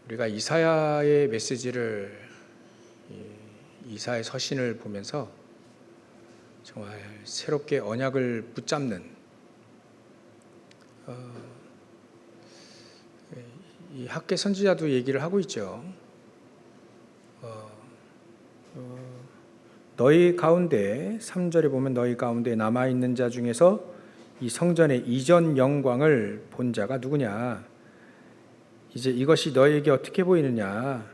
우리가 이사야의 메시지를, 이사야의 서신을 보면서 정말 새롭게 언약을 붙잡는 이 학개 선지자도 얘기를 하고 있죠. 너희 가운데 3절에 보면 너희 가운데 남아있는 자 중에서 이 성전의 이전 영광을 본 자가 누구냐. 이제 이것이 너희에게 어떻게 보이느냐.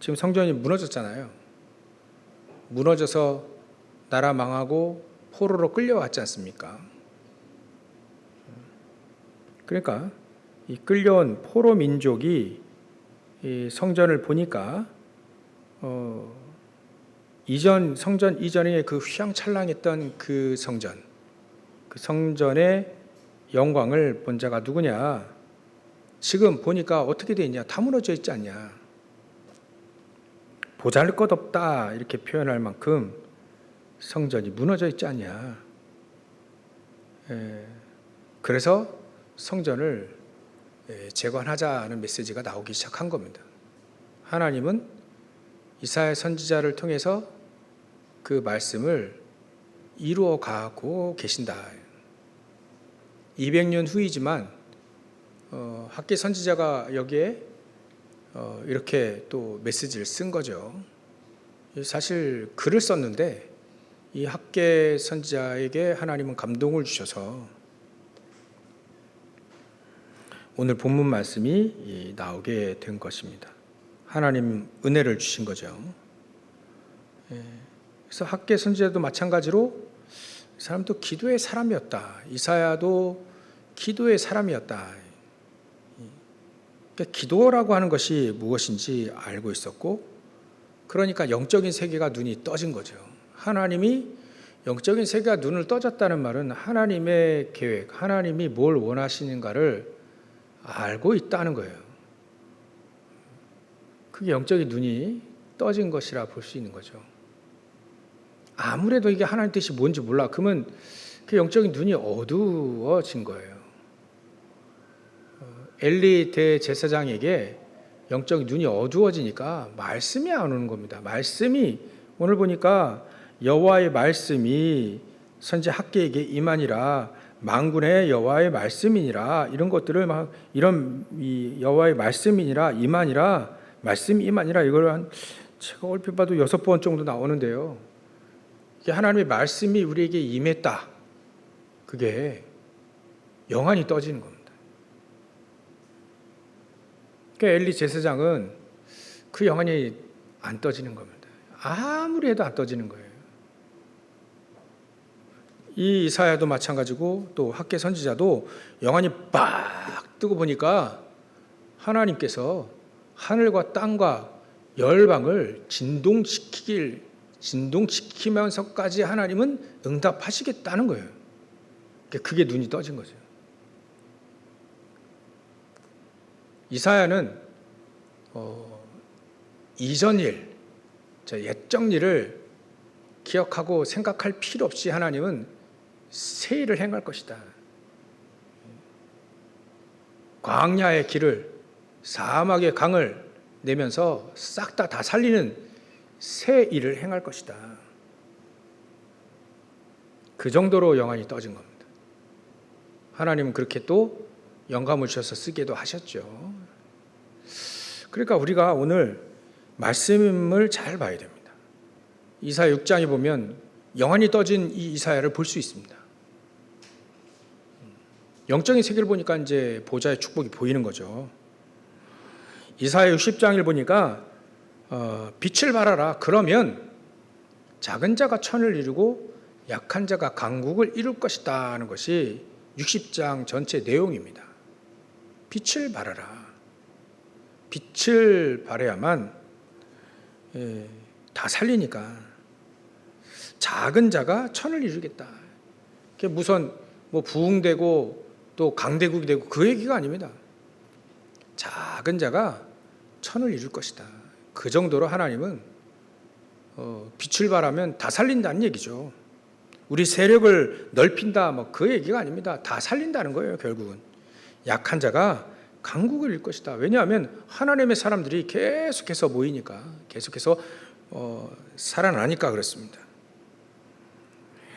지금 성전이 무너졌잖아요. 무너져서 나라 망하고 포로로 끌려왔지 않습니까? 그러니까 이 끌려온 포로 민족이 이 성전을 보니까 성전 이전에 그 휘황찬란했던 그 성전의 영광을 본 자가 누구냐? 지금 보니까 어떻게 돼 있냐? 다 무너져 있지 않냐? 보잘것없다 이렇게 표현할 만큼 성전이 무너져 있지 않냐? 그래서 성전을 재건하자는 메시지가 나오기 시작한 겁니다. 하나님은 이사야 선지자를 통해서 그 말씀을 이루어 가고 계신다. 200년 후이지만 학개 선지자가 여기에 이렇게 또 메시지를 쓴 거죠. 사실 글을 썼는데 이 학개 선지자에게 하나님은 감동을 주셔서 오늘 본문 말씀이 나오게 된 것입니다. 하나님 은혜를 주신 거죠. 그래서 학개 선지자도 마찬가지로 이 사람도 기도의 사람이었다. 이사야도 기도의 사람이었다. 그러니까 기도라고 하는 것이 무엇인지 알고 있었고, 그러니까 영적인 세계가 눈이 떠진 거죠. 하나님이 영적인 세계가 눈을 떠졌다는 말은 하나님의 계획, 하나님이 뭘 원하시는가를 알고 있다는 거예요. 그게 영적인 눈이 떠진 것이라 볼 수 있는 거죠. 아무래도 이게 하나님 뜻이 뭔지 몰라. 그러면 그 영적인 눈이 어두워진 거예요. 엘리 대제사장에게 영적인 눈이 어두워지니까 말씀이 안 오는 겁니다. 말씀이 오늘 보니까 여호와의 말씀이 선지 학개에게 임하니라, 만군의 여호와의 말씀이니라, 이런 것들을 막 이런 여호와의 말씀이니라, 임하니라, 말씀이 임하니라, 이걸 제가 얼핏 봐도 6번 정도 나오는데요. 이게 하나님의 말씀이 우리에게 임했다. 그게 영안이 떠지는 겁니다. 그러니까 엘리 제사장은 그 영안이 안 떠지는 겁니다. 아무리 해도 안 떠지는 거예요. 이 이사야도 마찬가지고 또 학개 선지자도 영안이 빡 뜨고 보니까 하나님께서 하늘과 땅과 열방을 진동시키면서까지 하나님은 응답하시겠다는 거예요. 그게 눈이 떠진 거죠. 이사야는 이전 일, 옛적 일을 기억하고 생각할 필요 없이 하나님은 새 일을 행할 것이다. 광야의 길을, 사막의 강을 내면서 싹 다 살리는 새 일을 행할 것이다. 그 정도로 영안이 떠진 겁니다. 하나님은 그렇게 또 영감을 주셔서 쓰기도 하셨죠. 그러니까 우리가 오늘 말씀을 잘 봐야 됩니다. 이사야 6장에 보면 영안이 떠진 이 이사야를 볼 수 있습니다. 영적인 세계를 보니까 이제 보좌의 축복이 보이는 거죠. 이사야 60장을 보니까 빛을 발하라. 그러면 작은 자가 천을 이루고 약한 자가 강국을 이룰 것이다 하는 것이 60장 전체 내용입니다. 빛을 발하라. 빛을 발해야만 다 살리니까. 작은 자가 천을 이루겠다. 그게 무슨 부흥되고 또 강대국이 되고 그 얘기가 아닙니다. 작은 자가 천을 이룰 것이다. 그 정도로 하나님은 빛을 발하면 다 살린다는 얘기죠. 우리 세력을 넓힌다 그 얘기가 아닙니다. 다 살린다는 거예요. 결국은 약한 자가 강국을 이룰 것이다. 왜냐하면 하나님의 사람들이 계속해서 모이니까, 계속해서 살아나니까 그렇습니다.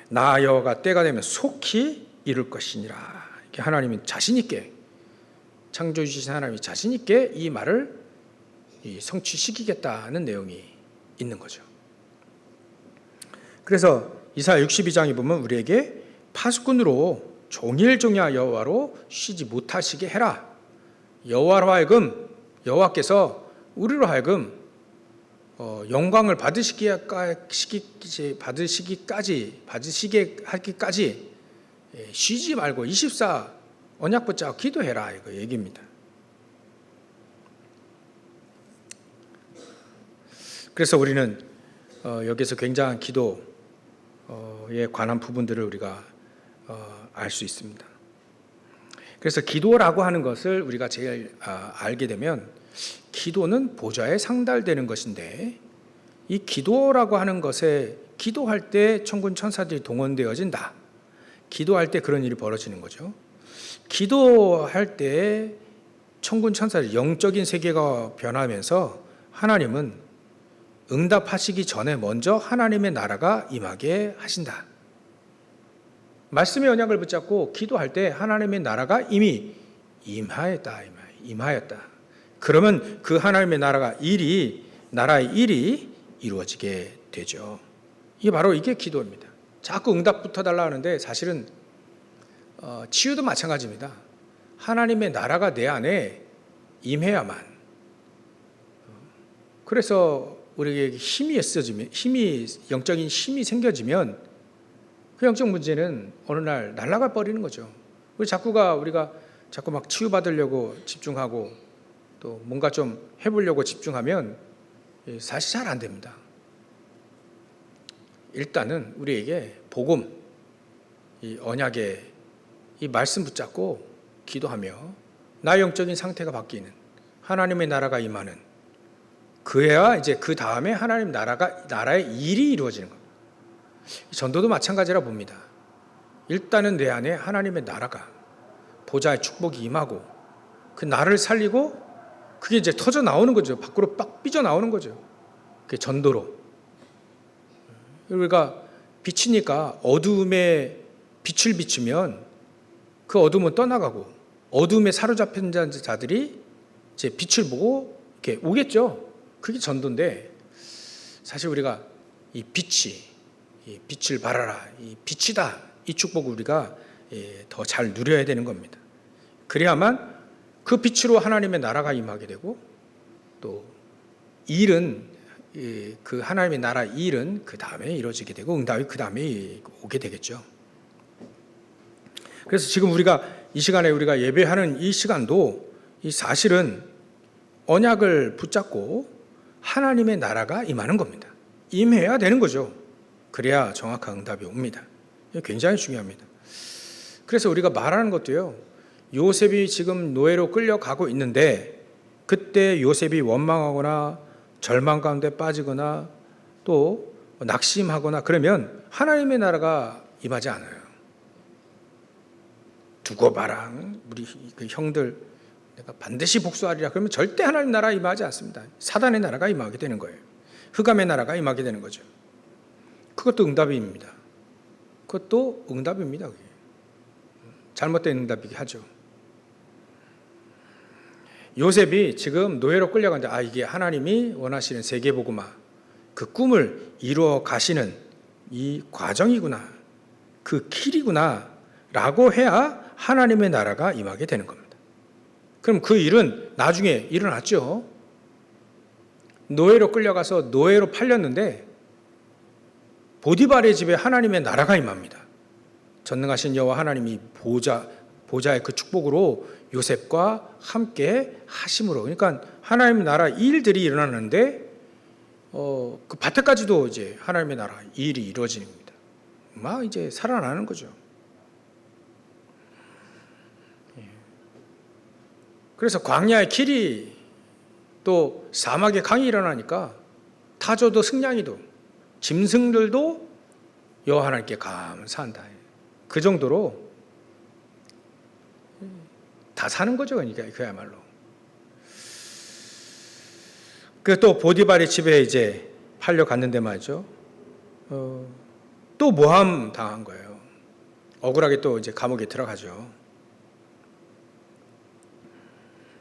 나 여호와가 때가 되면 속히 이룰 것이니라. 이렇게 하나님은 자신 있게, 창조해 주신 하나님이 자신 있게 이 말을 성취시키겠다는 내용이 있는 거죠. 그래서 이사야 62장에 보면 우리에게 파수꾼으로 종일종야 여호와로 쉬지 못하시게 해라. 여호와로 하여금, 여호와께서 우리로 하여금 영광을 받으시게 하기까지 쉬지 말고 24 언약 붙잡고 기도해라, 이거 얘기입니다. 그래서 우리는 여기서 굉장한 기도에 관한 부분들을 우리가 알 수 있습니다. 그래서 기도라고 하는 것을 우리가 제일 알게 되면, 기도는 보좌에 상달되는 것인데, 이 기도라고 하는 것에 기도할 때 천군 천사들이 동원되어진다. 기도할 때 그런 일이 벌어지는 거죠. 기도할 때 천군 천사들, 영적인 세계가 변하면서 하나님은 응답하시기 전에 먼저 하나님의 나라가 임하게 하신다. 말씀의 언약을 붙잡고 기도할 때 하나님의 나라가 이미 임하였다. 그러면 그 하나님의 나라의 일이 이루어지게 되죠. 이게 바로 이게 기도입니다. 자꾸 응답 붙어달라 하는데 사실은 치유도 마찬가지입니다. 하나님의 나라가 내 안에 임해야만. 그래서 우리에게 영적인 힘이 생겨지면 그 영적 문제는 어느 날 날아가 버리는 거죠. 우리가 자꾸 막 치유받으려고 집중하고 또 뭔가 좀 해보려고 집중하면 사실 잘 안 됩니다. 일단은 우리에게 복음, 이 언약의 이 말씀 붙잡고 기도하며 나의 영적인 상태가 바뀌는, 하나님의 나라가 임하는, 그래야 이제 그 다음에 하나님 나라의 일이 이루어지는 겁니다. 전도도 마찬가지라 봅니다. 일단은 내 안에 하나님의 나라가, 보좌의 축복이 임하고 그 나를 살리고 그게 이제 터져 나오는 거죠. 밖으로 빡 삐져 나오는 거죠. 그게 전도로. 우리가 빛이니까 어두움에 빛을 비추면 그 어둠은 떠나가고, 어둠에 사로잡힌 자들이 이제 빛을 보고 이렇게 오겠죠. 그게 전도인데, 사실 우리가 이 빛을 발하라, 이 빛이다, 이 축복을 우리가 더 잘 누려야 되는 겁니다. 그래야만 그 빛으로 하나님의 나라가 임하게 되고, 또 일은 그 하나님의 나라 일은 그 다음에 이루어지게 되고, 응답이 그 다음에 오게 되겠죠. 그래서 지금 우리가 이 시간에 우리가 예배하는 이 시간도 이 사실은 언약을 붙잡고 하나님의 나라가 임하는 겁니다. 임해야 되는 거죠. 그래야 정확한 응답이 옵니다. 이게 굉장히 중요합니다. 그래서 우리가 말하는 것도요, 요셉이 지금 노예로 끌려가고 있는데 그때 요셉이 원망하거나 절망 가운데 빠지거나 또 낙심하거나 그러면 하나님의 나라가 임하지 않아요. 두고 봐라, 우리 그 형들 내가 반드시 복수하리라 그러면 절대 하나님 나라 임하지 않습니다. 사단의 나라가 임하게 되는 거예요. 흑암의 나라가 임하게 되는 거죠. 그것도 응답입니다. 그것도 응답입니다. 그게. 잘못된 응답이긴 하죠. 요셉이 지금 노예로 끌려가는데, 이게 하나님이 원하시는 세계복음화, 그 꿈을 이루어 가시는 이 과정이구나, 그 길이구나 라고 해야 하나님의 나라가 임하게 되는 겁니다. 그럼 그 일은 나중에 일어났죠. 노예로 끌려가서 노예로 팔렸는데 보디발의 집에 하나님의 나라가 임합니다. 전능하신 여호와 하나님이 보좌의 그 축복으로 요셉과 함께 하심으로, 그러니까 하나님의 나라 일들이 일어나는데 그 밭에까지도 이제 하나님의 나라 일이 이루어지는 겁니다. 막 이제 살아나는 거죠. 그래서 광야의 길이 또 사막의 강이 일어나니까 타조도 승냥이도 짐승들도 여호와 하나님께 감사한다. 그 정도로 다 사는 거죠. 그러니까 그야말로. 그 또 보디발의 집에 이제 팔려갔는데 말이죠. 또 모함 당한 거예요. 억울하게 또 이제 감옥에 들어가죠.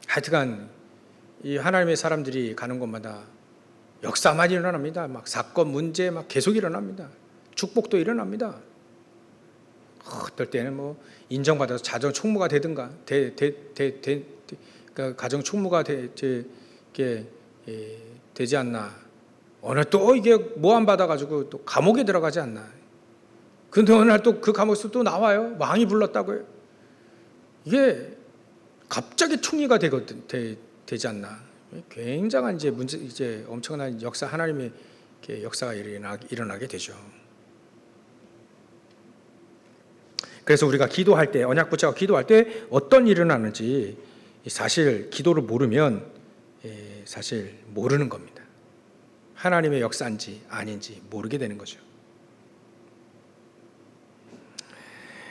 하여튼간 이 하나님의 사람들이 가는 곳마다 역사만 일어납니다. 막 사건 문제 막 계속 일어납니다. 축복도 일어납니다. 어떨 때는 뭐 인정받아서 자정 총무가 되든가 그러니까 가정 총무가 되지 않나. 어느 또 이게 모함 받아가지고 또 감옥에 들어가지 않나. 근데 어느 날 또 그 감옥에서 또 나와요. 왕이 불렀다고요. 이게 갑자기 총리가 되지 않나. 굉장한 이제 엄청난 역사, 하나님의 역사가 일어나게 되죠. 그래서 우리가 기도할 때, 언약 붙잡고 기도할 때 어떤 일이 일어나는지 사실 기도를 모르면 사실 모르는 겁니다. 하나님의 역사인지 아닌지 모르게 되는 거죠.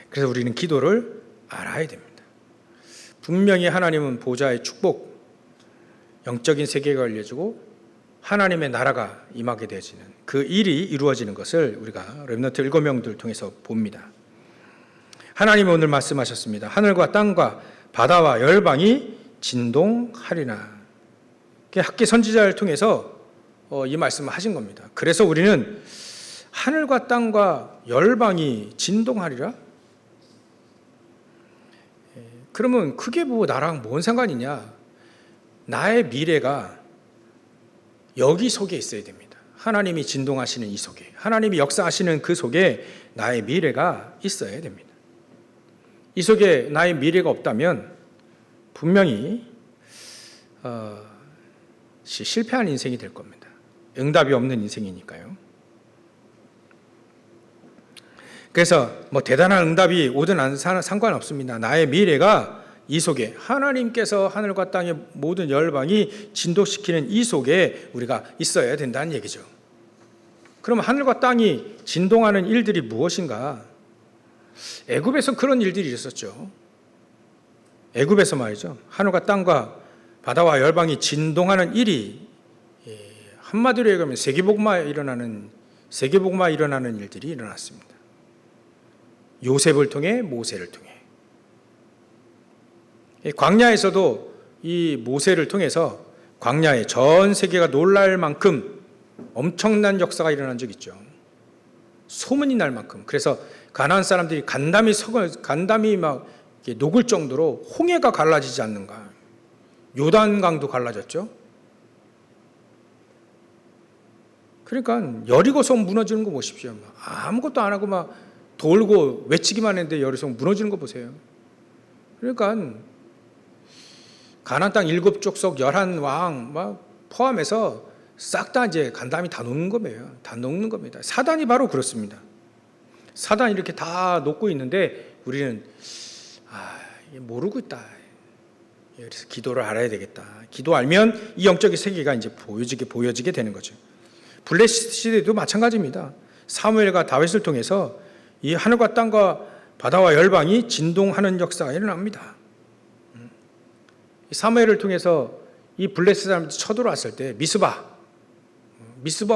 그래서 우리는 기도를 알아야 됩니다. 분명히 하나님은 보좌의 축복, 영적인 세계가 알려주고 하나님의 나라가 임하게 되어지는 그 일이 이루어지는 것을 우리가 렘넌트 7명들 통해서 봅니다. 하나님은 오늘 말씀하셨습니다. 하늘과 땅과 바다와 열방이 진동하리라. 학기 선지자를 통해서 이 말씀을 하신 겁니다. 그래서 우리는 하늘과 땅과 열방이 진동하리라? 그러면 그게 뭐 나랑 뭔 상관이냐? 나의 미래가 여기 속에 있어야 됩니다. 하나님이 진동하시는 이 속에, 하나님이 역사하시는 그 속에 나의 미래가 있어야 됩니다. 이 속에 나의 미래가 없다면 분명히 실패한 인생이 될 겁니다. 응답이 없는 인생이니까요. 그래서 뭐 대단한 응답이 오든 안 상관없습니다. 나의 미래가 이 속에 하나님께서 하늘과 땅의 모든 열방이 진동시키는 이 속에 우리가 있어야 된다는 얘기죠. 그럼 하늘과 땅이 진동하는 일들이 무엇인가? 애굽에서 그런 일들이 있었죠. 애굽에서 말이죠. 하늘과 땅과 바다와 열방이 진동하는 일이 한마디로 얘기하면 세계복음화 일어나는 일들이 일어났습니다. 요셉을 통해 모세를 통해. 광야에서도 이 모세를 통해서 광야에 전 세계가 놀랄 만큼 엄청난 역사가 일어난 적이 있죠. 소문이 날 만큼. 그래서 가나안 사람들이 간담이 막 녹을 정도로 홍해가 갈라지지 않는가. 요단강도 갈라졌죠. 그러니까 여리고성 무너지는 거 보십시오. 아무것도 안 하고 막 돌고 외치기만 했는데 여리고성 무너지는 거 보세요. 그러니까 가나안 땅 7족속 11왕 막 포함해서 싹 다 이제 간담이 다 녹는 거예요. 다 녹는 겁니다. 사단이 바로 그렇습니다. 사단이 이렇게 다 녹고 있는데 우리는 모르고 있다. 그래서 기도를 알아야 되겠다. 기도 알면 이 영적인 세계가 이제 보여지게 되는 거죠. 블레셋 시대도 마찬가지입니다. 사무엘과 다윗을 통해서 이 하늘과 땅과 바다와 열방이 진동하는 역사가 일어납니다. 사무엘을 통해서 이 블레셋 사람들이 쳐들어왔을 때 미스바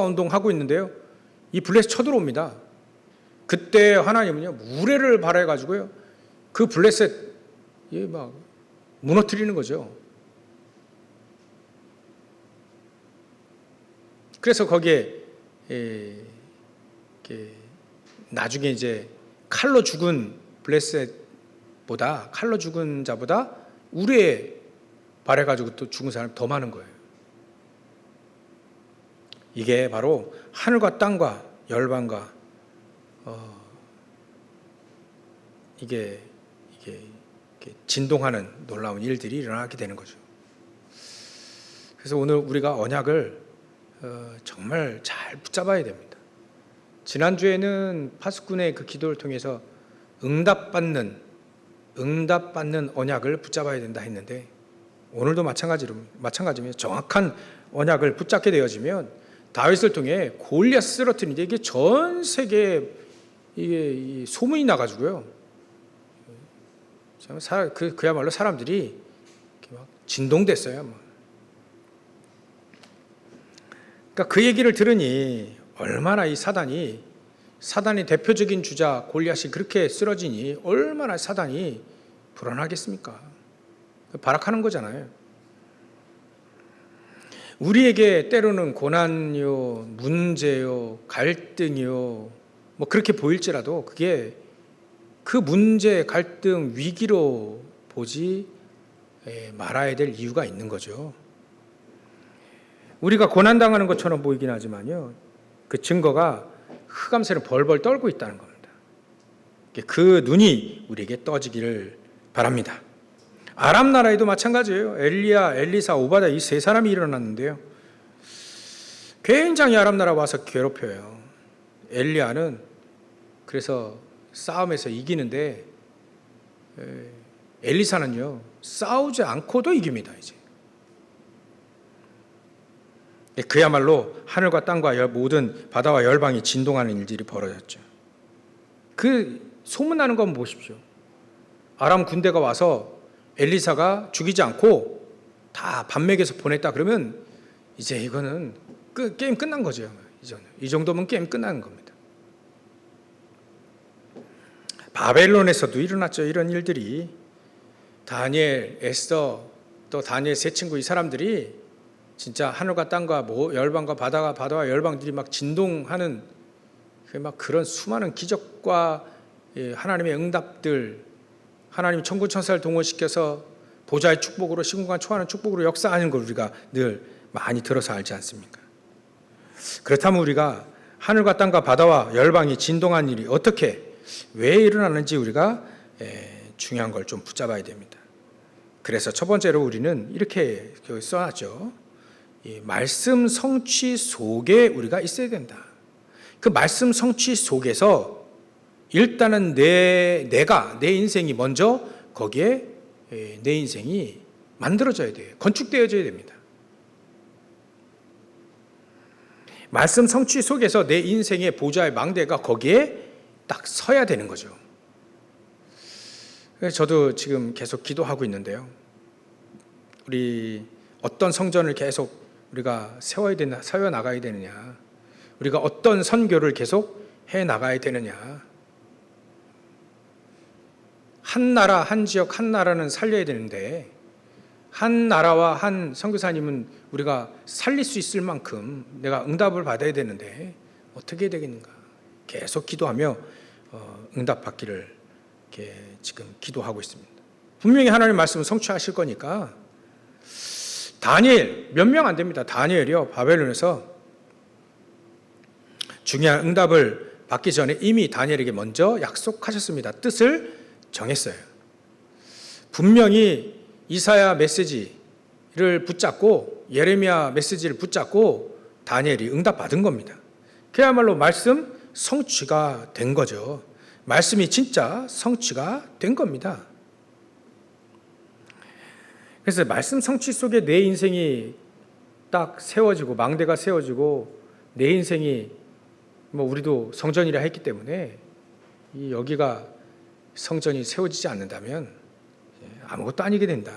운동하고 있는데요. 이 블레셋 쳐들어옵니다. 그때 하나님은요 우레를 발해가지고요 그 블레셋 막 무너뜨리는 거죠. 그래서 거기에 나중에 이제 칼로 죽은 칼로 죽은 자보다 우레에 발해가지고 또 죽은 사람이 더 많은 거예요. 이게 바로 하늘과 땅과 열방과 이게 진동하는 놀라운 일들이 일어나게 되는 거죠. 그래서 오늘 우리가 언약을 정말 잘 붙잡아야 됩니다. 지난주에는 파수꾼의 그 기도를 통해서 응답받는 언약을 붙잡아야 된다 했는데 오늘도 마찬가지입니다. 정확한 언약을 붙잡게 되어지면 다윗을 통해 골리앗 쓰러뜨리는데 이게 전 세계에 이게 소문이 나가지고요. 그야말로 사람들이 이렇게 막 진동됐어요. 막. 그러니까 그 얘기를 들으니 얼마나 이 사단의 대표적인 주자 골리앗이 그렇게 쓰러지니 얼마나 사단이 불안하겠습니까? 발악하는 거잖아요. 우리에게 때로는 고난이요, 문제요, 갈등이요, 뭐 그렇게 보일지라도 그게 그 문제, 갈등, 위기로 보지 말아야 될 이유가 있는 거죠. 우리가 고난당하는 것처럼 보이긴 하지만요, 그 증거가 흑암새를 벌벌 떨고 있다는 겁니다. 그 눈이 우리에게 떠지기를 바랍니다. 아람 나라에도 마찬가지예요. 엘리야, 엘리사, 오바다 이 세 사람이 일어났는데요. 굉장히 아람 나라 와서 괴롭혀요. 엘리야는 그래서 싸움에서 이기는데 엘리사는요, 싸우지 않고도 이깁니다. 이제 그야말로 하늘과 땅과 모든 바다와 열방이 진동하는 일들이 벌어졌죠. 그 소문나는 건 보십시오. 아람 군대가 와서 엘리사가 죽이지 않고 다 반맥에서 보냈다 그러면 이제 이거는 게임 끝난 거죠. 이 정도면 게임 끝나는 겁니다. 바벨론에서도 일어났죠. 이런 일들이. 다니엘, 에스더, 또 다니엘 세 친구 이 사람들이 진짜 하늘과 땅과 열방과 바다와 열방들이 막 진동하는 막 그런 수많은 기적과 하나님의 응답들, 하나님 천군 천사를 동원시켜서 보좌의 축복으로 시공간 초하는 축복으로 역사하는 걸 우리가 늘 많이 들어서 알지 않습니까? 그렇다면 우리가 하늘과 땅과 바다와 열방이 진동한 일이 어떻게 왜 일어나는지 우리가 중요한 걸 좀 붙잡아야 됩니다. 그래서 첫 번째로 우리는 이렇게 써놨죠. 말씀 성취 속에 우리가 있어야 된다. 그 말씀 성취 속에서 일단은 내 인생이 먼저 거기에 내 인생이 만들어져야 돼요. 건축되어져야 됩니다. 말씀 성취 속에서 내 인생의 보좌의 망대가 거기에 딱 서야 되는 거죠. 그래서 저도 지금 계속 기도하고 있는데요. 우리 어떤 성전을 계속 우리가 세워 나가야 되느냐, 우리가 어떤 선교를 계속 해 나가야 되느냐. 한 나라, 한 지역, 한 나라는 살려야 되는데 한 나라와 한 선교사님은 우리가 살릴 수 있을 만큼 내가 응답을 받아야 되는데 어떻게 해야 되겠는가? 계속 기도하며 응답받기를 이렇게 지금 기도하고 있습니다. 분명히 하나님 말씀은 성취하실 거니까. 다니엘 몇 명 안 됩니다. 다니엘이요, 바벨론에서 중요한 응답을 받기 전에 이미 다니엘에게 먼저 약속하셨습니다. 뜻을 정했어요. 분명히 이사야 메시지를 붙잡고 예레미야 메시지를 붙잡고 다니엘이 응답받은 겁니다. 그야말로 말씀 성취가 된 거죠. 말씀이 진짜 성취가 된 겁니다. 그래서 말씀 성취 속에 내 인생이 딱 세워지고 망대가 세워지고 내 인생이 우리도 성전이라 했기 때문에 여기가 성전이 세워지지 않는다면 아무것도 아니게 된다.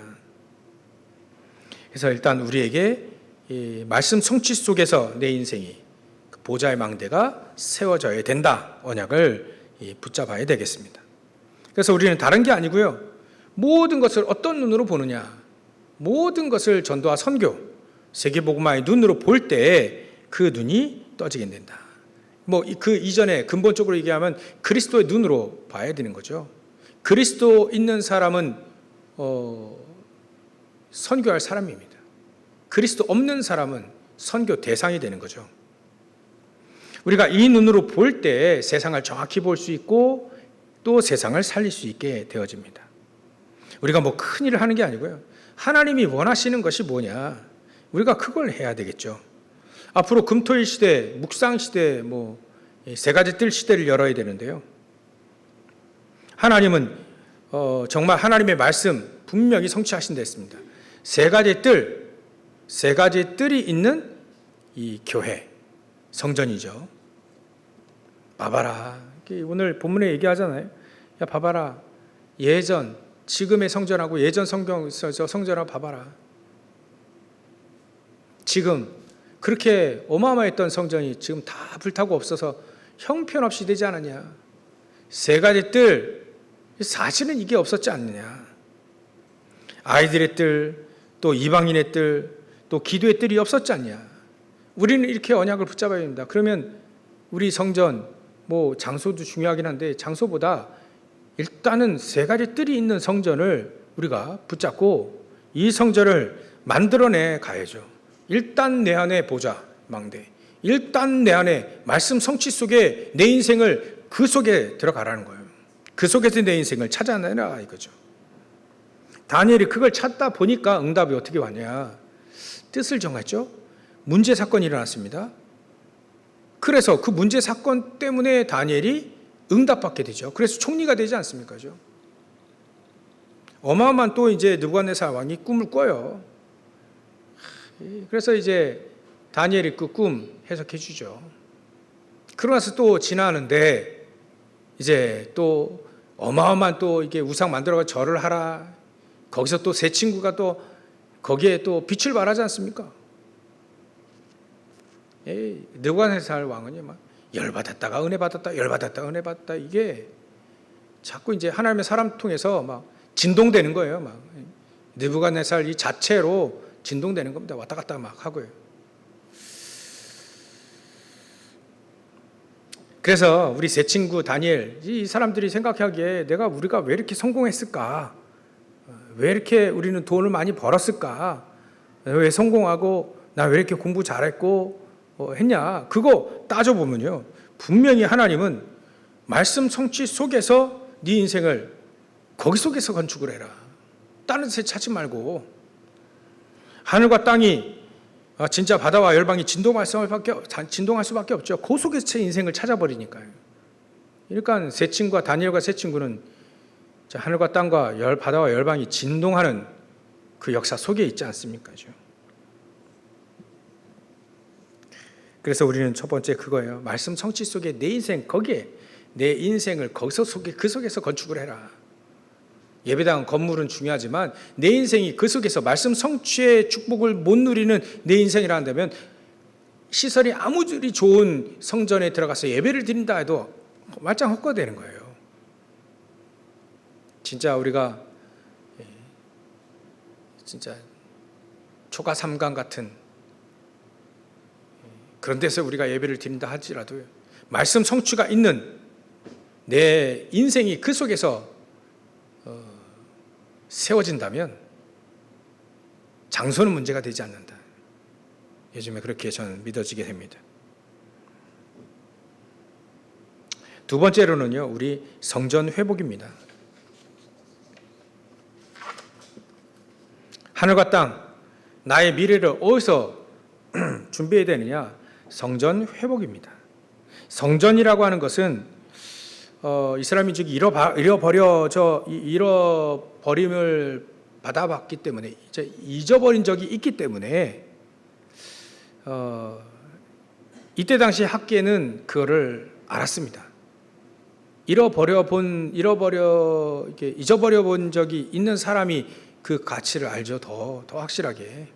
그래서 일단 우리에게 이 말씀 성취 속에서 내 인생이 보좌의 망대가 세워져야 된다. 언약을 붙잡아야 되겠습니다. 그래서 우리는 다른 게 아니고요. 모든 것을 어떤 눈으로 보느냐. 모든 것을 전도와 선교, 세계복음화의 눈으로 볼 때 그 눈이 떠지게 된다. 그 이전에 근본적으로 얘기하면 그리스도의 눈으로 봐야 되는 거죠. 그리스도 있는 사람은 선교할 사람입니다. 그리스도 없는 사람은 선교 대상이 되는 거죠. 우리가 이 눈으로 볼 때 세상을 정확히 볼 수 있고 또 세상을 살릴 수 있게 되어집니다. 우리가 큰 일을 하는 게 아니고요. 하나님이 원하시는 것이 뭐냐? 우리가 그걸 해야 되겠죠. 앞으로 금토일 시대, 묵상 시대, 세 가지 뜰 시대를 열어야 되는데요. 하나님은 정말 하나님의 말씀 분명히 성취하신다 했습니다. 세 가지 뜰이 있는 이 교회, 성전이죠. 봐봐라. 오늘 본문에 얘기하잖아요. 야, 봐봐라. 예전 지금의 성전하고 예전 성전하고 봐봐라. 지금 그렇게 어마어마했던 성전이 지금 다 불타고 없어서 형편없이 되지 않았냐. 세 가지 뜰, 사실은 이게 없었지 않느냐. 아이들의 뜰, 또 이방인의 뜰, 또 기도의 뜰이 없었지 않냐. 우리는 이렇게 언약을 붙잡아야 됩니다. 그러면 우리 성전, 장소도 중요하긴 한데 장소보다 일단은 세 가지 뜰이 있는 성전을 우리가 붙잡고 이 성전을 만들어내 가야죠. 일단 내 안에 보자, 망대. 일단 내 안에 말씀 성취 속에 내 인생을 그 속에 들어가라는 거예요. 그 속에서 내 인생을 찾아내라 이거죠. 다니엘이 그걸 찾다 보니까 응답이 어떻게 왔냐. 뜻을 정했죠. 문제 사건이 일어났습니다. 그래서 그 문제 사건 때문에 다니엘이 응답받게 되죠. 그래서 총리가 되지 않습니까? 어마어마한 또 이제 느부갓네살 왕이 꿈을 꿔요. 그래서 이제 다니엘이 그 꿈 해석해 주죠. 그러고 나서 또 지나는데 이제 또 어마어마한 또 이게 우상 만들어가 절을 하라. 거기서 또 세 친구가 또 거기에 또 빛을 발하지 않습니까? 느부갓네살 왕은요, 막 열받았다가 은혜 받았다, 열받았다가 은혜 받았다. 이게 자꾸 이제 하나님의 사람 통해서 막 진동되는 거예요. 막 느부갓네살 이 자체로 진동되는 겁니다. 왔다 갔다 막 하고요. 그래서 우리 세 친구 다니엘, 이 사람들이 생각하기에 우리가 왜 이렇게 성공했을까? 왜 이렇게 우리는 돈을 많이 벌었을까? 왜 성공하고 나 왜 이렇게 공부 잘했고 했냐? 그거 따져보면요, 분명히 하나님은 말씀 성취 속에서 네 인생을 거기 속에서 건축을 해라. 다른 데 찾지 말고. 하늘과 땅이 진짜 바다와 열방이 진동할 수밖에 없죠. 그 속에서 제 인생을 찾아버리니까요. 그러니까 세 친구와 다니엘과 세 친구는 하늘과 땅과 바다와 열방이 진동하는 그 역사 속에 있지 않습니까? 그래서 우리는 첫 번째 그거예요. 말씀 성취 속에 내 인생, 거기에 내 인생을 그 속에서 건축을 해라. 예배당 건물은 중요하지만 내 인생이 그 속에서 말씀 성취의 축복을 못 누리는 내 인생이라 한다면 시설이 아무리 좋은 성전에 들어가서 예배를 드린다 해도 말짱 헛거되는 거예요. 진짜 우리가 진짜 초가 삼강 같은 그런 데서 우리가 예배를 드린다 할지라도 말씀 성취가 있는 내 인생이 그 속에서 세워진다면 장소는 문제가 되지 않는다. 요즘에 그렇게 저는 믿어지게 됩니다. 두 번째로는요, 우리 성전 회복입니다. 하늘과 땅, 나의 미래를 어디서 준비해야 되느냐? 성전 회복입니다. 성전이라고 하는 것은 이스라엘 민족이 잃어버림을 받아봤기 때문에, 이제 잊어버린 적이 있기 때문에 이때 당시 학계는 그거를 알았습니다. 잊어버려 본 적이 있는 사람이 그 가치를 알죠. 더 확실하게.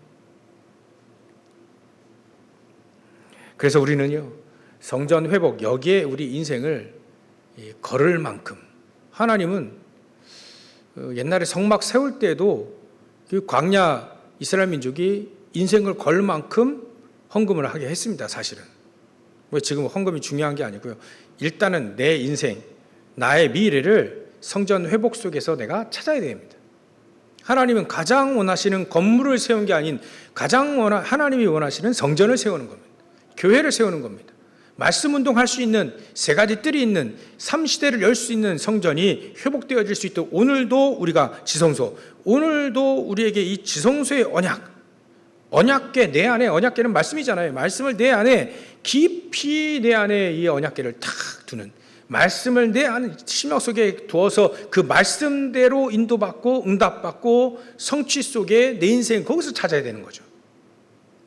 그래서 우리는요, 성전 회복, 여기에 우리 인생을 걸을 만큼, 하나님은 옛날에 성막 세울 때도 그 광야 이스라엘 민족이 인생을 걸 만큼 헌금을 하게 했습니다. 사실은 지금 헌금이 중요한 게 아니고요, 일단은 내 인생, 나의 미래를 성전 회복 속에서 내가 찾아야 됩니다. 하나님은 가장 원하시는 건물을 세운 게 아닌 하나님이 원하시는 성전을 세우는 겁니다. 교회를 세우는 겁니다. 말씀 운동할 수 있는 세 가지 뜰이 있는 3시대를 열 수 있는 성전이 회복되어질 수 있도록 오늘도 우리가 지성소, 오늘도 우리에게 이 지성소의 언약궤, 내 안에, 언약궤는 말씀이잖아요. 말씀을 내 안에 깊이 내 안에 이 언약궤를 탁 두는, 말씀을 내 안에 심령 속에 두어서 그 말씀대로 인도받고 응답받고 성취 속에 내 인생 거기서 찾아야 되는 거죠.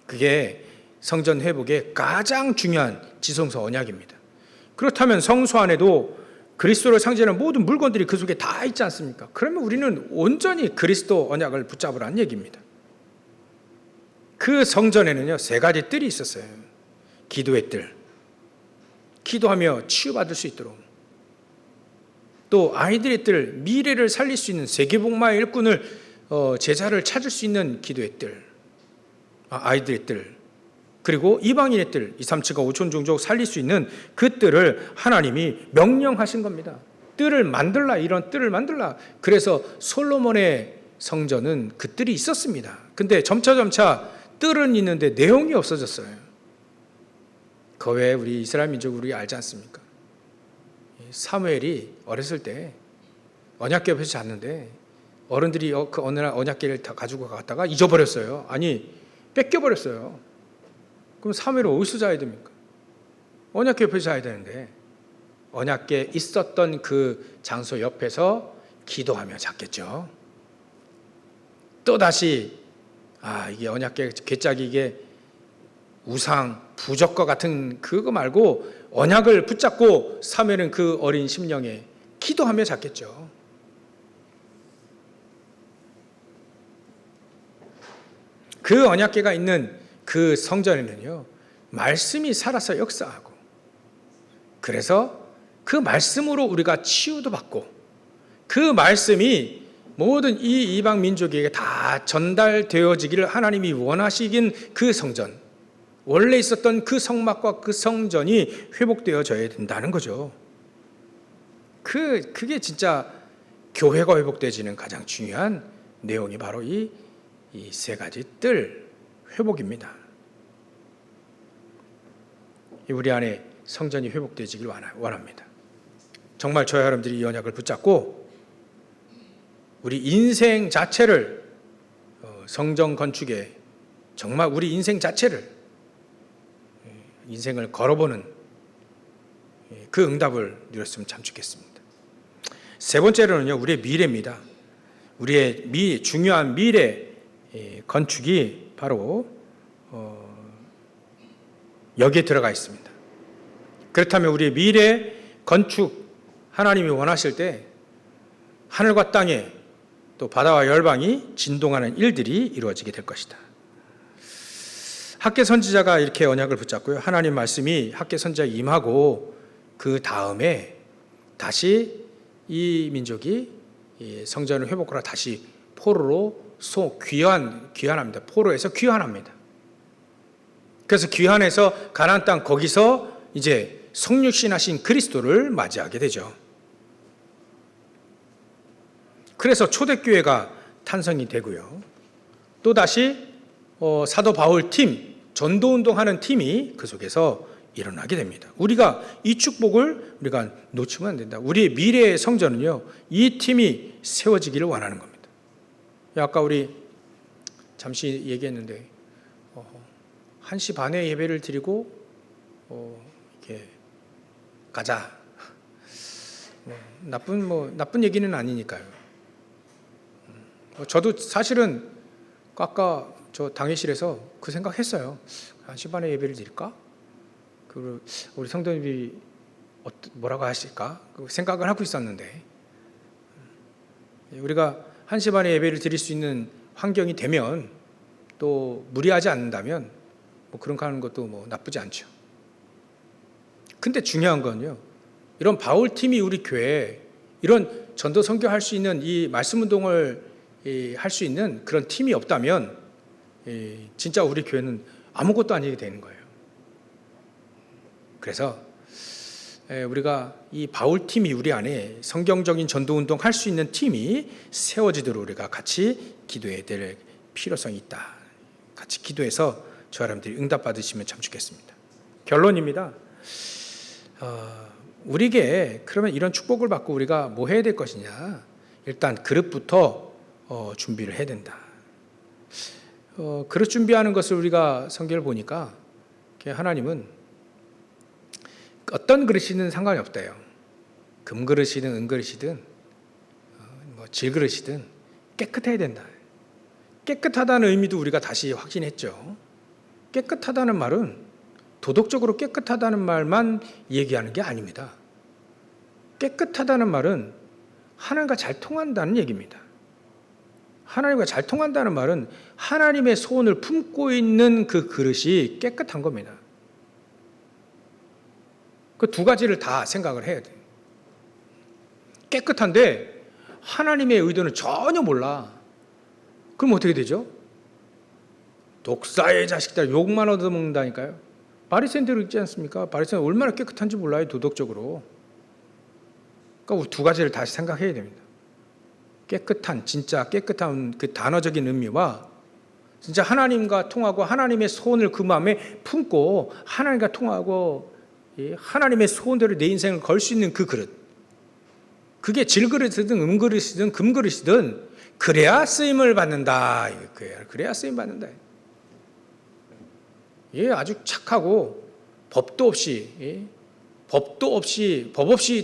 그게 성전 회복의 가장 중요한 지성소 언약입니다. 그렇다면 성소 안에도 그리스도를 상징하는 모든 물건들이 그 속에 다 있지 않습니까? 그러면 우리는 온전히 그리스도 언약을 붙잡으라는 얘기입니다. 그 성전에는요, 3가지 뜰이 있었어요. 기도의 뜰, 기도하며 치유받을 수 있도록. 또 아이들의 뜰, 미래를 살릴 수 있는 세계복마의 일꾼을 제자를 찾을 수 있는 기도의 뜰, 아이들의 뜰. 그리고 이방인의 뜰, 2, 3층과 5천 종족 살릴 수 있는 그 뜰을 하나님이 명령하신 겁니다. 뜰을 만들라, 이런 뜰을 만들라. 그래서 솔로몬의 성전은 그 뜰이 있었습니다. 근데 점차 뜰은 있는데 내용이 없어졌어요. 그 외에 우리 이스라엘 민족 우리 알지 않습니까? 사무엘이 어렸을 때 언약궤 옆에서 잤는데 어른들이 그 어느 날 언약궤를 다 가지고 갔다가 잊어버렸어요. 아니, 뺏겨버렸어요. 그럼 사무엘은 어디서 자야 됩니까? 언약궤 옆에서 자야 되는데 언약궤 있었던 그 장소 옆에서 기도하며 잤겠죠. 또다시 이게 언약궤 궤짝이 이게 우상, 부적과 같은 그거 말고 언약을 붙잡고 사무엘은 그 어린 심령에 기도하며 잤겠죠. 그 언약궤가 있는 그 성전에는요, 말씀이 살아서 역사하고, 그래서 그 말씀으로 우리가 치유도 받고, 그 말씀이 모든 이 이방 민족에게 다 전달되어지기를 하나님이 원하시긴 그 성전, 원래 있었던 그 성막과 그 성전이 회복되어져야 된다는 거죠. 그게 진짜 교회가 회복되어지는 가장 중요한 내용이 바로 이 3가지 뜰 회복입니다. 우리 안에 성전이 회복되어지길 원합니다. 정말 저와 여러분들이 이 언약을 붙잡고 우리 인생 자체를 성전 건축에 정말 우리 인생을 걸어보는 그 응답을 누렸으면 참 좋겠습니다. 3번째로는요, 우리의 미래입니다. 우리의 중요한 미래 건축이 바로 여기에 들어가 있습니다. 그렇다면 우리의 미래 건축, 하나님이 원하실 때 하늘과 땅에 또 바다와 열방이 진동하는 일들이 이루어지게 될 것이다. 학개 선지자가 이렇게 언약을 붙잡고요, 하나님 말씀이 학개 선지자에 임하고 그 다음에 다시 이 민족이 성전을 회복하러 다시 포로로 귀환합니다. 포로에서 귀환합니다. 그래서 귀환해서 가나안 땅 거기서 이제 성육신하신 그리스도를 맞이하게 되죠. 그래서 초대교회가 탄생이 되고요. 또 다시 사도 바울 팀, 전도운동하는 팀이 그 속에서 일어나게 됩니다. 우리가 이 축복을 우리가 놓치면 안 된다. 우리의 미래의 성전은요, 이 팀이 세워지기를 원하는 겁니다. 아까 우리 잠시 얘기했는데 1시 반에 예배를 드리고 이렇게 가자. 나쁜 얘기는 아니니까요. 저도 사실은 아까 저 당회실에서 그 생각했어요. 1시 반에 예배를 드릴까? 그리고 우리 성도님이 뭐라고 하실까? 그 생각을 하고 있었는데, 우리가 1시 반에 예배를 드릴 수 있는 환경이 되면, 또 무리하지 않는다면 그런 거 하는 것도 나쁘지 않죠. 근데 중요한 건요, 이런 바울 팀이 우리 교회에 이런 전도 선교할 수 있는 이 말씀 운동을 할 수 있는 그런 팀이 없다면 진짜 우리 교회는 아무것도 아니게 되는 거예요. 그래서 우리가 이 바울 팀이 우리 안에 성경적인 전도 운동 할 수 있는 팀이 세워지도록 우리가 같이 기도해야 될 필요성이 있다. 같이 기도해서 저 여러분들이 응답 받으시면 참 좋겠습니다. 결론입니다. 우리에게 그러면 이런 축복을 받고 우리가 뭐 해야 될 것이냐? 일단 그릇부터 준비를 해야 된다. 그릇 준비하는 것을 우리가 성경을 보니까 하나님은 어떤 그릇이든 상관이 없대요. 금그릇이든 은그릇이든 질그릇이든 깨끗해야 된다. 깨끗하다는 의미도 우리가 다시 확신했죠. 깨끗하다는 말은 도덕적으로 깨끗하다는 말만 얘기하는 게 아닙니다. 깨끗하다는 말은 하나님과 잘 통한다는 얘기입니다. 하나님과 잘 통한다는 말은 하나님의 소원을 품고 있는 그 그릇이 깨끗한 겁니다. 그 두 가지를 다 생각을 해야 돼요. 깨끗한데 하나님의 의도는 전혀 몰라. 그럼 어떻게 되죠? 독사의 자식들 욕만 얻어먹는다니까요. 바리새인대로 있지 않습니까? 바리새인은 얼마나 깨끗한지 몰라요, 도덕적으로. 그러니까 두 가지를 다시 생각해야 됩니다. 깨끗한, 진짜 깨끗한 그 단어적인 의미와 진짜 하나님과 통하고 하나님의 소원을 그 마음에 품고 하나님과 통하고 하나님의 소원대로 내 인생을 걸 수 있는 그 그릇. 그게 질그릇이든 음그릇이든 금그릇이든 그래야 쓰임을 받는다. 그래야 쓰임 받는다. 아주 착하고 법 없이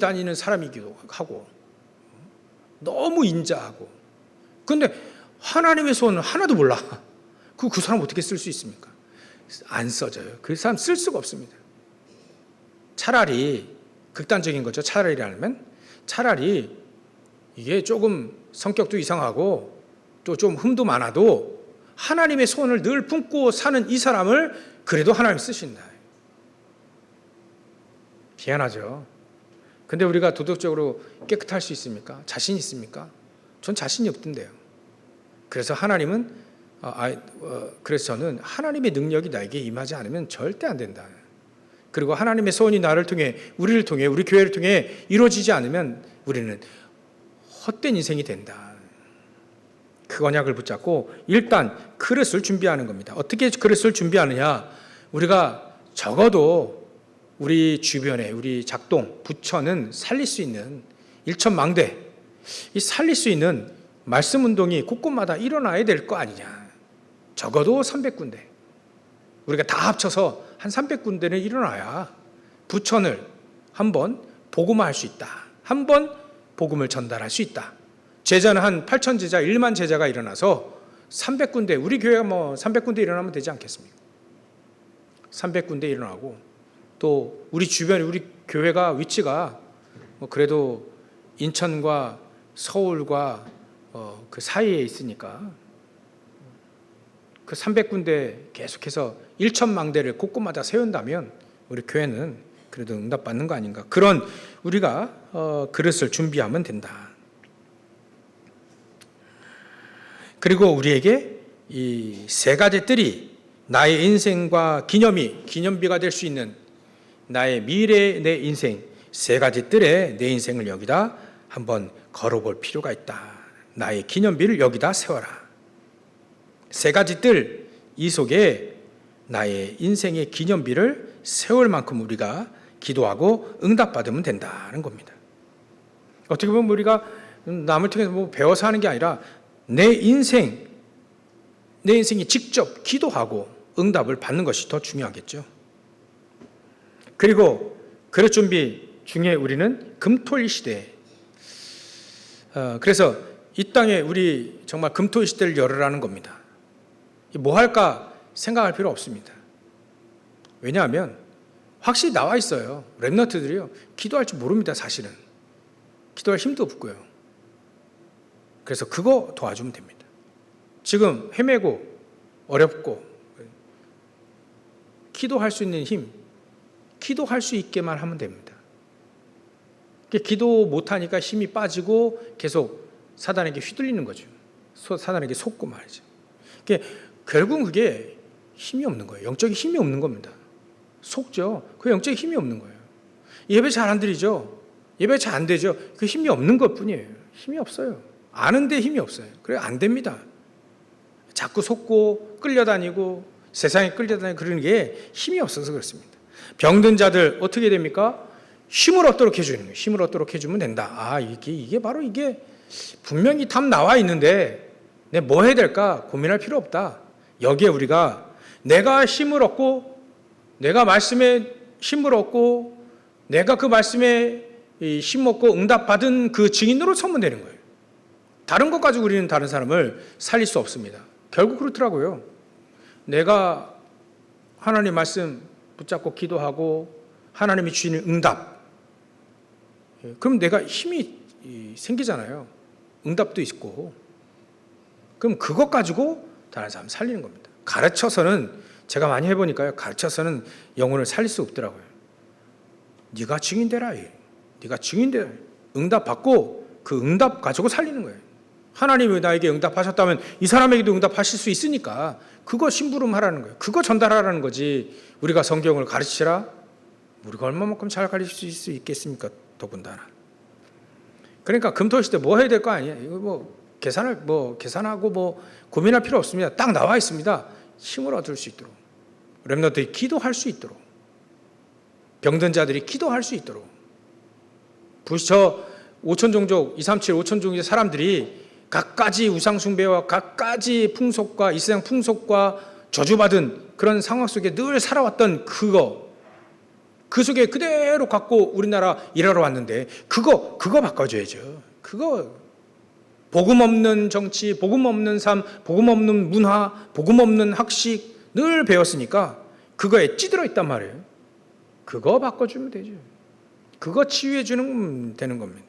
다니는 사람이기도 하고 너무 인자하고 근데 하나님의 소원은 하나도 몰라. 그 사람 어떻게 쓸 수 있습니까? 안 써져요. 그 사람 쓸 수가 없습니다. 차라리 극단적인 거죠. 차라리 이게 조금 성격도 이상하고 또 좀 흠도 많아도 하나님의 소원을 늘 품고 사는 이 사람을 그래도 하나님 쓰신다. 희한하죠. 근데 우리가 도덕적으로 깨끗할 수 있습니까? 자신 있습니까? 전 자신이 없던데요. 그래서 하나님은 그래서 저는 하나님의 능력이 나에게 임하지 않으면 절대 안 된다. 그리고 하나님의 소원이 나를 통해 우리를 통해 우리 교회를 통해 이루어지지 않으면 우리는 헛된 인생이 된다. 그 언약을 붙잡고 일단 그릇을 준비하는 겁니다. 어떻게 그릇을 준비하느냐? 우리가 적어도 우리 주변에 우리 작동, 부처는 살릴 수 있는 일천망대, 이 살릴 수 있는 말씀 운동이 곳곳마다 일어나야 될 거 아니냐. 적어도 300군데. 우리가 다 합쳐서 한 300군데는 일어나야 부천을 한번 복음화할 수 있다. 한번 복음을 전달할 수 있다. 제자는 한 8천 제자, 1만 제자가 일어나서 300군데, 우리 교회가 300군데 일어나면 되지 않겠습니까? 300군데 일어나고 또 우리 주변에 우리 교회가 위치가 그래도 인천과 서울과 그 사이에 있으니까 그 300군데 계속해서 1천망대를 곳곳마다 세운다면 우리 교회는 그래도 응답받는 거 아닌가. 그런 우리가 그릇을 준비하면 된다. 그리고 우리에게 이 세 가지 뜰이 나의 인생과 기념비가 될 수 있는 나의 미래의 내 인생 세 가지 뜰에 내 인생을 여기다 한번 걸어볼 필요가 있다. 나의 기념비를 여기다 세워라. 세 가지 뜰, 이 속에 나의 인생의 기념비를 세울 만큼 우리가 기도하고 응답받으면 된다는 겁니다. 어떻게 보면 우리가 남을 통해서 배워서 하는 게 아니라 내 인생이 직접 기도하고 응답을 받는 것이 더 중요하겠죠. 그리고 그릇 준비 중에 우리는 금토일 시대에 그래서 이 땅에 우리 정말 금토일 시대를 열으라는 겁니다. 뭐 할까 생각할 필요 없습니다. 왜냐하면 확실히 나와 있어요. 렘넌트들이요. 기도할 줄 모릅니다. 사실은. 기도할 힘도 없고요. 그래서 그거 도와주면 됩니다. 지금 헤매고 어렵고 기도할 수 있는 힘, 기도할 수 있게만 하면 됩니다. 기도 못하니까 힘이 빠지고 계속 사단에게 휘둘리는 거죠. 사단에게 속고 말이죠. 결국은 그게 힘이 없는 거예요. 영적인 힘이 없는 겁니다. 속죠. 그 영적인 힘이 없는 거예요. 예배 잘 안 드리죠. 예배 잘 안 되죠. 그 힘이 없는 것뿐이에요. 힘이 없어요. 아는데 힘이 없어요. 그래 안 됩니다. 자꾸 속고 끌려다니고 세상에 끌려다니고 그러는 게 힘이 없어서 그렇습니다. 병든 자들 어떻게 됩니까? 힘을 얻도록 해주는 거예요. 힘을 얻도록 해주면 된다. 이게 바로 이게 분명히 답 나와 있는데 내가 뭐 해야 될까 고민할 필요 없다. 여기에 우리가 내가 힘을 얻고 내가 말씀에 힘을 얻고 내가 그 말씀에 힘 얻고 응답받은 그 증인으로 서면 되는 거예요. 다른 것 가지고 우리는 다른 사람을 살릴 수 없습니다. 결국 그렇더라고요. 내가 하나님 말씀 붙잡고 기도하고 하나님이 주시는 응답 그럼 내가 힘이 생기잖아요. 응답도 있고. 그럼 그것 가지고 다른 사람 살리는 겁니다. 가르쳐서는, 제가 많이 해보니까요, 가르쳐서는 영혼을 살릴 수 없더라고요. 네가 증인되라. 네가 증인되라. 응답 받고 그 응답 가지고 살리는 거예요. 하나님이 나에게 응답하셨다면 이 사람에게도 응답하실 수 있으니까 그거 심부름하라는 거예요. 그거 전달하라는 거지. 우리가 성경을 가르치라? 우리가 얼마만큼 잘 가르칠 수 있겠습니까? 더군다나. 그러니까 금토시대 뭐 해야 될 거 아니에요? 이거 계산하고 고민할 필요 없습니다. 딱 나와 있습니다. 힘을 얻을 수 있도록, 렘넌트들이 기도할 수 있도록, 병든 자들이 기도할 수 있도록. 저 5천 종족, 237 5천 종족의 사람들이 갖가지 우상 숭배와 갖가지 풍속과 이 세상 풍속과 저주받은 그런 상황 속에 늘 살아왔던 그 속에 그대로 갖고 우리나라 일하러 왔는데 그거 바꿔줘야죠. 그거 복음 없는 정치, 복음 없는 삶, 복음 없는 문화, 복음 없는 학식 늘 배웠으니까 그거에 찌들어 있단 말이에요. 그거 바꿔주면 되죠. 그거 치유해 주는 되는 겁니다.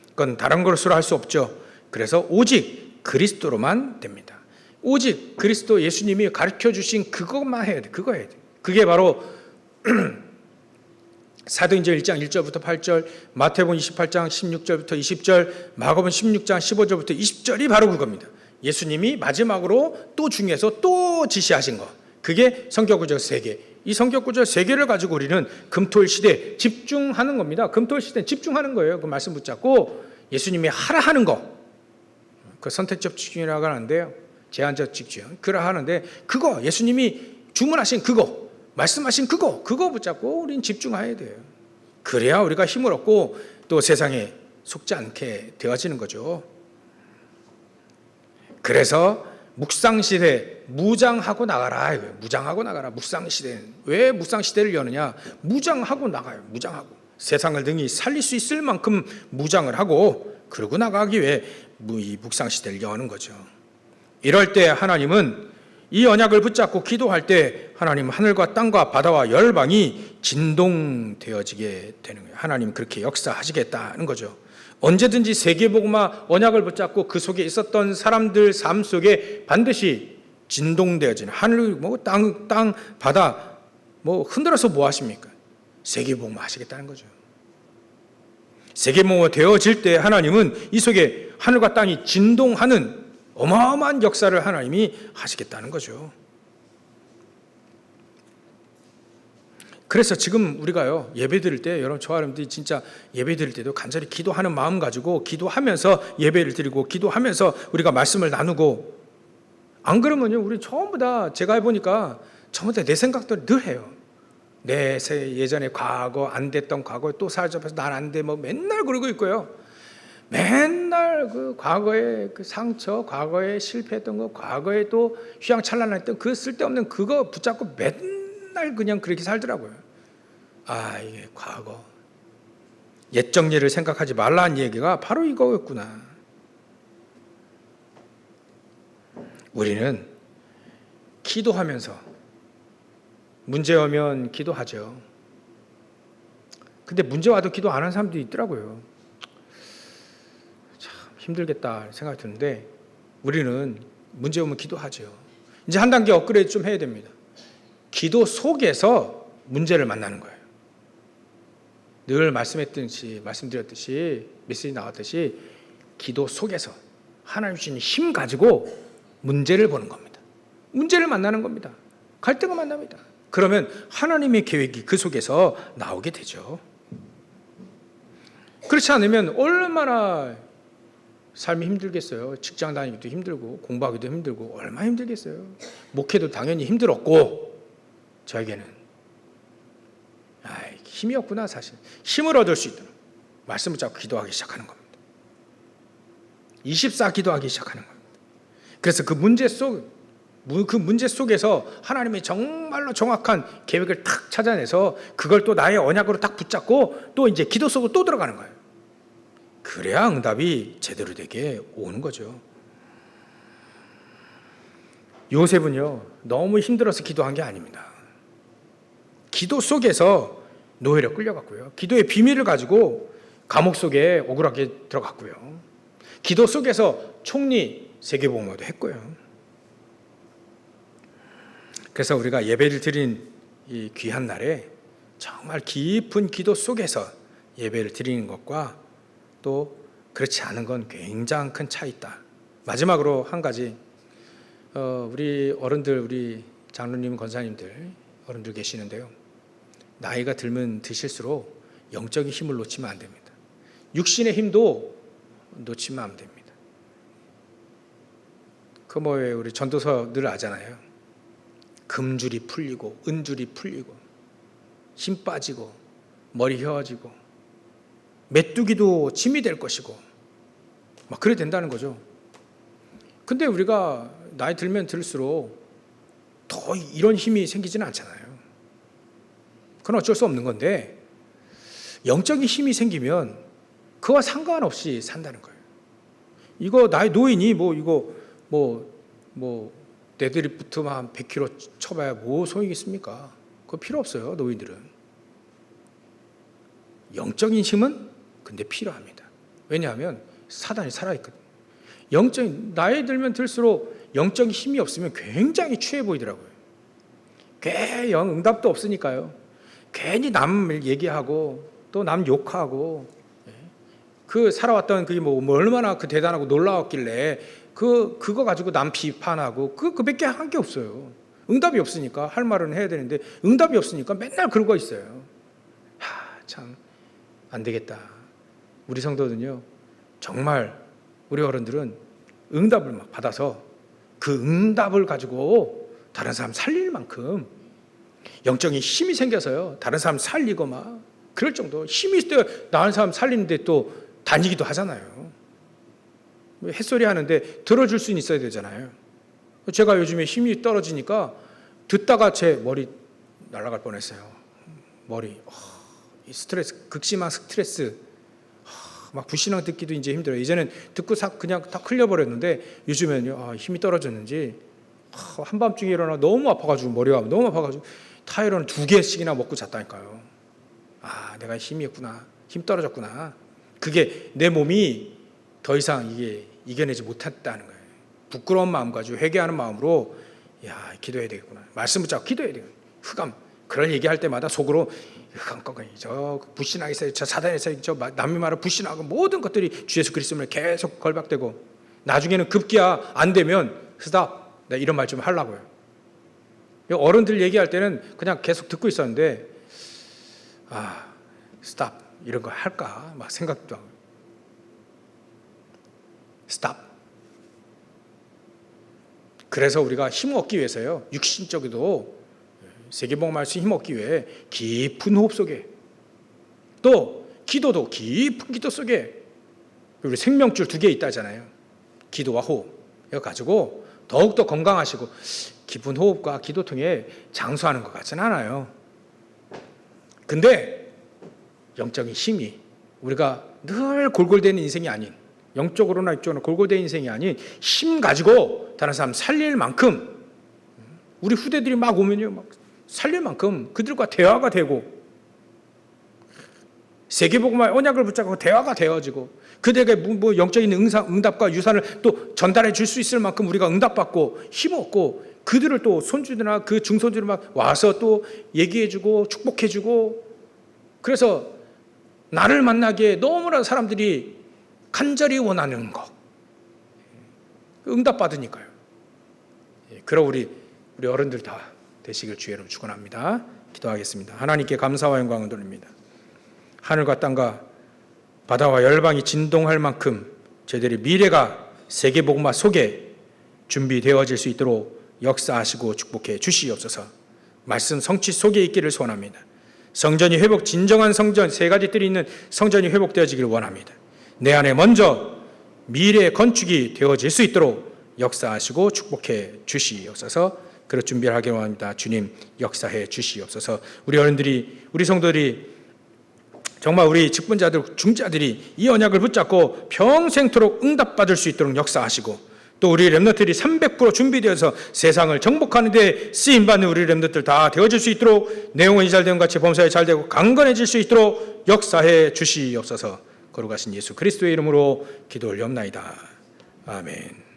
그건 다른 것으로 할 수 없죠. 그래서 오직 그리스도로만 됩니다. 오직 그리스도 예수님이 가르쳐 주신 그것만 해야 돼. 그거 해야 돼. 그게 바로 사도행전 1장 1절부터 8절, 마태복음 28장 16절부터 20절, 마가복음 16장 15절부터 20절이 바로 그겁니다. 예수님이 마지막으로 또 중에서 또 지시하신 것. 그게 성경구절 3개. 이 성경구절 3개를 가지고 우리는 금토일 시대에 집중하는 겁니다. 금토일 시대에 집중하는 거예요. 그 말씀 붙잡고 예수님이 하라 하는 거. 그 선택적 집중이라고 하는데요. 제한적 집중. 그라 하는데 그거 예수님이 주문하신 그거, 말씀하신 그거 붙잡고 우리는 집중해야 돼요. 그래야 우리가 힘을 얻고 또 세상에 속지 않게 되어지는 거죠. 그래서 묵상시대 무장하고 나가라. 무장하고 나가라. 묵상시대는. 왜 묵상시대를 여느냐? 무장하고 나가요. 무장하고. 세상을 능히 살릴 수 있을 만큼 무장을 하고 그러고 나가기 위해 이 묵상시대를 여는 거죠. 이럴 때 하나님은 이 언약을 붙잡고 기도할 때 하나님 하늘과 땅과 바다와 열방이 진동되어지게 되는 거예요. 하나님 그렇게 역사하시겠다는 거죠. 언제든지 세계복음화 언약을 붙잡고 그 속에 있었던 사람들 삶 속에 반드시 진동되어지는 하늘 땅 바다 흔들어서 뭐 하십니까? 세계복음화 하시겠다는 거죠. 세계복음화 되어질 때 하나님은 이 속에 하늘과 땅이 진동하는 어마어마한 역사를 하나님이 하시겠다는 거죠. 그래서 지금 우리가요 예배 드릴 때 여러분 저와 여러분들이 진짜 예배 드릴 때도 간절히 기도하는 마음 가지고 기도하면서 예배를 드리고 기도하면서 우리가 말씀을 나누고 안 그러면요 우리 전부 다 제가 해보니까 전부 다 내 생각들을 늘 해요. 내 예전에 과거 안 됐던 과거에 또 사로잡혀서 난 안 돼 맨날 그러고 있고요. 맨날 그 과거의 그 상처, 과거에 실패했던 거, 과거에 또 휘황찬란했던 그 쓸데없는 그거 붙잡고 맨날 그냥 그렇게 살더라고요. 아, 이게 과거. 옛 정리를 생각하지 말라는 얘기가 바로 이거였구나. 우리는 기도하면서 문제 오면 기도하죠. 근데 문제 와도 기도 안 하는 사람도 있더라고요. 참 힘들겠다 생각이 드는데 우리는 문제 오면 기도하죠. 이제 한 단계 업그레이드 좀 해야 됩니다. 기도 속에서 문제를 만나는 거예요. 늘 말씀드렸듯이 메시지 나왔듯이 기도 속에서 하나님 주신 힘 가지고 문제를 보는 겁니다. 문제를 만나는 겁니다. 갈등을 만납니다. 그러면 하나님의 계획이 그 속에서 나오게 되죠. 그렇지 않으면 얼마나 삶이 힘들겠어요. 직장 다니기도 힘들고 공부하기도 힘들고 얼마나 힘들겠어요. 목회도 당연히 힘들었고 저에게는 힘이 없구나 사실. 힘을 얻을 수 있도록 말씀을 잡고 기도하기 시작하는 겁니다. 24 기도하기 시작하는 겁니다. 그래서 그 문제 속에서 하나님의 정말로 정확한 계획을 탁 찾아내서 그걸 또 나의 언약으로 딱 붙잡고 또 이제 기도 속으로 또 들어가는 거예요. 그래야 응답이 제대로 되게 오는 거죠. 요셉은요 너무 힘들어서 기도한 게 아닙니다. 기도 속에서 노예로 끌려갔고요. 기도의 비밀을 가지고 감옥 속에 억울하게 들어갔고요. 기도 속에서 총리 세계복음화도 했고요. 그래서 우리가 예배를 드린 이 귀한 날에 정말 깊은 기도 속에서 예배를 드리는 것과 또 그렇지 않은 건 굉장히 큰 차이 있다. 마지막으로 한 가지, 우리 어른들, 우리 장로님, 권사님들, 어른들 계시는데요. 나이가 들면 드실수록 영적인 힘을 놓치면 안 됩니다. 육신의 힘도 놓치면 안 됩니다. 그 뭐예요? 우리 전도서 늘 아잖아요. 금줄이 풀리고 은줄이 풀리고 힘 빠지고 머리 휘어지고 메뚜기도 짐이 될 것이고 막 그래 된다는 거죠. 근데 우리가 나이 들면 들수록 더 이런 힘이 생기지는 않잖아요. 그건 어쩔 수 없는 건데 영적인 힘이 생기면 그와 상관없이 산다는 거예요. 이거 나의 노인이 데드리프트만 한 100km 쳐봐야 뭐 소용이 있습니까? 그거 필요 없어요. 노인들은. 영적인 힘은 근데 필요합니다. 왜냐하면 사단이 살아있거든요. 나이 들면 들수록 영적인 힘이 없으면 굉장히 추해 보이더라고요. 응답도 없으니까요. 괜히 남 얘기하고 또 남 욕하고 그 살아왔던 그게 얼마나 그 대단하고 놀라웠길래 그거 가지고 남 비판하고 그밖에 한 게 없어요. 응답이 없으니까 할 말은 해야 되는데 응답이 없으니까 맨날 그러고 있어요. 참 안 되겠다. 우리 성도는요, 정말 우리 어른들은 응답을 막 받아서 그 응답을 가지고 다른 사람 살릴 만큼 영적인 힘이 생겨서요, 다른 사람 살리고 막 그럴 정도 힘이 있을 때 다른 사람 살리는데 또 다니기도 하잖아요. 햇소리 하는데 들어줄 수는 있어야 되잖아요. 제가 요즘에 힘이 떨어지니까 듣다가 제 머리 날아갈 뻔했어요. 머리 이 스트레스, 극심한 스트레스, 막 불신앙 듣기도 이제 힘들어요. 이제는 듣고 그냥 다 흘려버렸는데 요즘에는요, 힘이 떨어졌는지 한밤중에 일어나 너무 아파가지고 머리가 너무 아파가지고 타이레놀 2개씩이나 먹고 잤다니까요. 내가 힘이 없구나, 힘 떨어졌구나. 그게 내 몸이 더 이상 이게 이겨내지 못했다는 거예요. 부끄러운 마음 가지고 회개하는 마음으로 기도해야 되겠구나. 말씀 붙잡고 기도해야 되겠구나. 흑암. 그런 얘기할 때마다 속으로 흑암거거니 저 불신하게 있어요. 저 사단에 있어요. 저 남이 말을 불신하고 모든 것들이 주 예수 그리스도를 계속 걸박되고 나중에는 급기야 안 되면 스탑. 내가 이런 말 좀 하려고요. 어른들 얘기할 때는 그냥 계속 듣고 있었는데 스탑. 이런 거 할까 막 생각도 하고. 스탑. 그래서 우리가 힘 얻기 위해서요, 육신적으로도 세계복음 말씀 힘 얻기 위해 깊은 호흡 속에 또 기도도 깊은 기도 속에 우리 생명줄 2개 있다잖아요. 기도와 호흡. 이거 가지고 더욱더 건강하시고 깊은 호흡과 기도 통해 장수하는 것 같지는 않아요. 근데 영적인 힘이 우리가 늘 골골대는 인생이 아닌, 영적으로나 육적으로나 골골대는 인생이 아닌 힘 가지고 다른 사람 살릴 만큼, 우리 후대들이 막 오면요, 막 살릴 만큼 그들과 대화가 되고 세계복음화의 언약을 붙잡고 대화가 되어지고 그들에게 영적인 응답과 유산을 또 전달해 줄 수 있을 만큼 우리가 응답받고 힘 얻고 그들을 또 손주들이나 그 중손주들 막 와서 또 얘기해 주고 축복해 주고, 그래서 나를 만나기에 너무나 사람들이 간절히 원하는 것, 응답받으니까요. 그럼 우리 어른들 다 되시길 주의 이름으로 축원합니다. 기도하겠습니다. 하나님께 감사와 영광을 돌립니다. 하늘과 땅과 바다와 열방이 진동할 만큼 저희들의 미래가 세계복음화 속에 준비되어질 수 있도록 역사하시고 축복해 주시옵소서. 말씀 성취 속에 있기를 소원합니다. 성전이 회복, 진정한 성전, 3가지 뜰이 있는 성전이 회복되어지기를 원합니다. 내 안에 먼저 미래의 건축이 되어질 수 있도록 역사하시고 축복해 주시옵소서. 그럴 준비를 하기를 원합니다. 주님 역사해 주시옵소서. 우리 어른들이, 우리 성도들이, 정말 우리 직분자들, 중자들이 이 언약을 붙잡고 평생토록 응답받을 수 있도록 역사하시고 또 우리 렘너들이 300% 준비되어서 세상을 정복하는 데 쓰임받는 우리 렘너들 다 되어질 수 있도록 내용이 잘되는 같이 범사에 잘되고 강건해질 수 있도록 역사해 주시옵소서. 거룩하신 예수 그리스도의 이름으로 기도 올리옵나이다. 아멘.